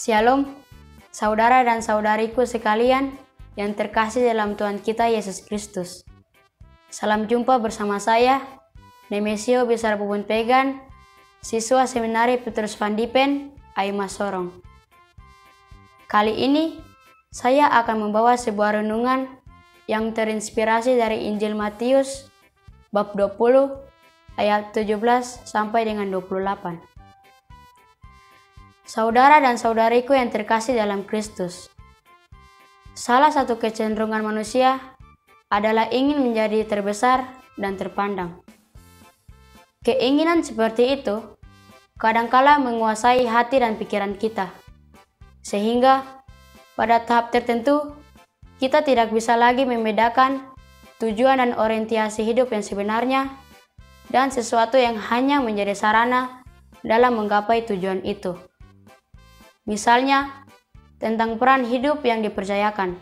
Shalom, saudara dan saudariku sekalian yang terkasih dalam Tuhan kita Yesus Kristus. Salam jumpa bersama saya, Nemesio Besar Bubun Pegan, siswa Seminari Petrus Van Diepen, Aima Sorong. Kali ini, saya akan membawa sebuah renungan yang terinspirasi dari Injil Matius, bab 20, ayat 17 sampai dengan 28. Saudara dan saudariku yang terkasih dalam Kristus, salah satu kecenderungan manusia adalah ingin menjadi terbesar dan terpandang. Keinginan seperti itu kadangkala menguasai hati dan pikiran kita, sehingga pada tahap tertentu kita tidak bisa lagi membedakan tujuan dan orientasi hidup yang sebenarnya dan sesuatu yang hanya menjadi sarana dalam menggapai tujuan itu. Misalnya, tentang peran hidup yang dipercayakan.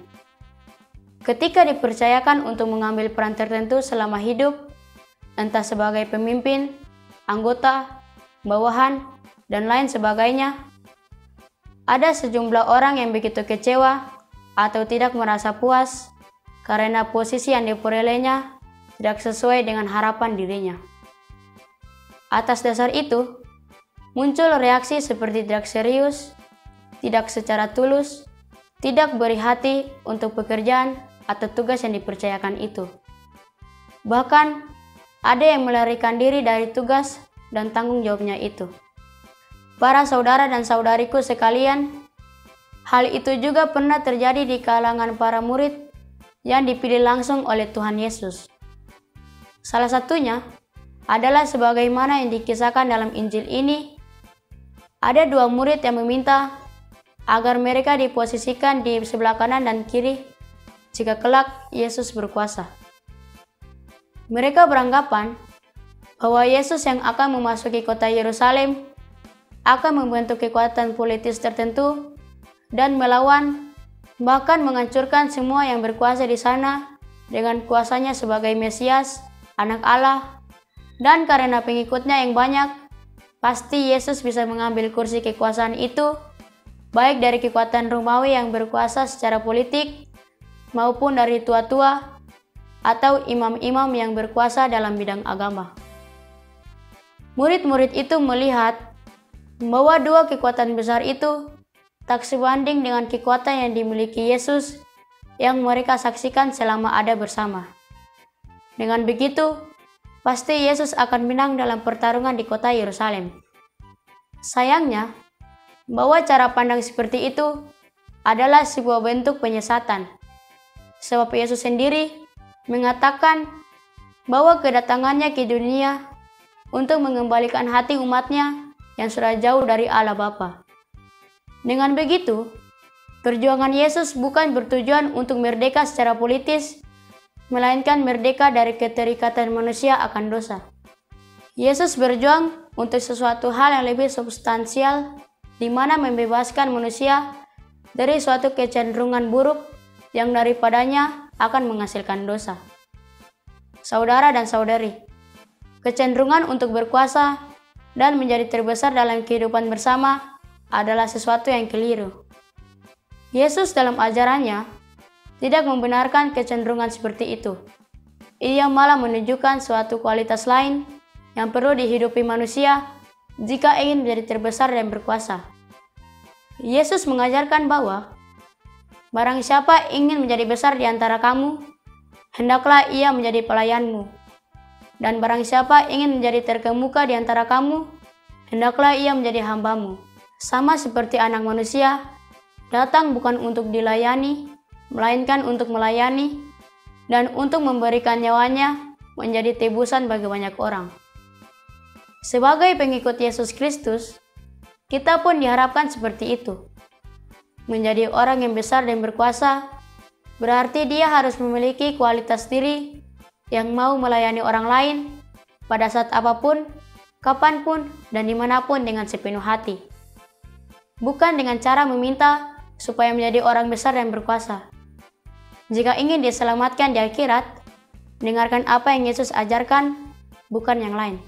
Ketika dipercayakan untuk mengambil peran tertentu selama hidup, entah sebagai pemimpin, anggota, bawahan, dan lain sebagainya, ada sejumlah orang yang begitu kecewa atau tidak merasa puas karena posisi yang diperolehnya tidak sesuai dengan harapan dirinya. Atas dasar itu, muncul reaksi seperti tidak serius, tidak secara tulus, tidak beri hati untuk pekerjaan atau tugas yang dipercayakan itu. Bahkan, ada yang melarikan diri dari tugas dan tanggung jawabnya itu. Para saudara dan saudariku sekalian, hal itu juga pernah terjadi di kalangan para murid yang dipilih langsung oleh Tuhan Yesus. Salah satunya adalah sebagaimana yang dikisahkan dalam Injil ini. Ada dua murid yang meminta agar mereka diposisikan di sebelah kanan dan kiri jika kelak Yesus berkuasa. Mereka beranggapan bahwa Yesus yang akan memasuki kota Yerusalem akan membentuk kekuatan politis tertentu dan melawan, bahkan menghancurkan semua yang berkuasa di sana dengan kuasanya sebagai Mesias, Anak Allah, dan karena pengikutnya yang banyak, pasti Yesus bisa mengambil kursi kekuasaan itu, baik dari kekuatan Romawi yang berkuasa secara politik, maupun dari tua-tua atau imam-imam yang berkuasa dalam bidang agama. Murid-murid itu melihat bahwa dua kekuatan besar itu tak sebanding dengan kekuatan yang dimiliki Yesus yang mereka saksikan selama ada bersama. Dengan begitu, pasti Yesus akan menang dalam pertarungan di kota Yerusalem. Sayangnya, bahwa cara pandang seperti itu adalah sebuah bentuk penyesatan. Sebab Yesus sendiri mengatakan bahwa kedatangannya ke dunia untuk mengembalikan hati umatnya yang sudah jauh dari Allah Bapa. Dengan begitu, perjuangan Yesus bukan bertujuan untuk merdeka secara politis, melainkan merdeka dari keterikatan manusia akan dosa. Yesus berjuang untuk sesuatu hal yang lebih substansial, di mana membebaskan manusia dari suatu kecenderungan buruk yang daripadanya akan menghasilkan dosa. Saudara dan saudari, kecenderungan untuk berkuasa dan menjadi terbesar dalam kehidupan bersama adalah sesuatu yang keliru. Yesus dalam ajarannya tidak membenarkan kecenderungan seperti itu. Ia malah menunjukkan suatu kualitas lain yang perlu dihidupi manusia jika ingin menjadi terbesar dan berkuasa. Yesus mengajarkan bahwa barang siapa ingin menjadi besar di antara kamu, hendaklah ia menjadi pelayanmu. Dan barang siapa ingin menjadi terkemuka di antara kamu, hendaklah ia menjadi hambamu. Sama seperti Anak Manusia, datang bukan untuk dilayani, melainkan untuk melayani, dan untuk memberikan nyawanya menjadi tebusan bagi banyak orang. Sebagai pengikut Yesus Kristus, kita pun diharapkan seperti itu. Menjadi orang yang besar dan berkuasa, berarti dia harus memiliki kualitas diri yang mau melayani orang lain pada saat apapun, kapanpun, dan dimanapun dengan sepenuh hati. Bukan dengan cara meminta supaya menjadi orang besar dan berkuasa. Jika ingin diselamatkan di akhirat, dengarkan apa yang Yesus ajarkan, bukan yang lain.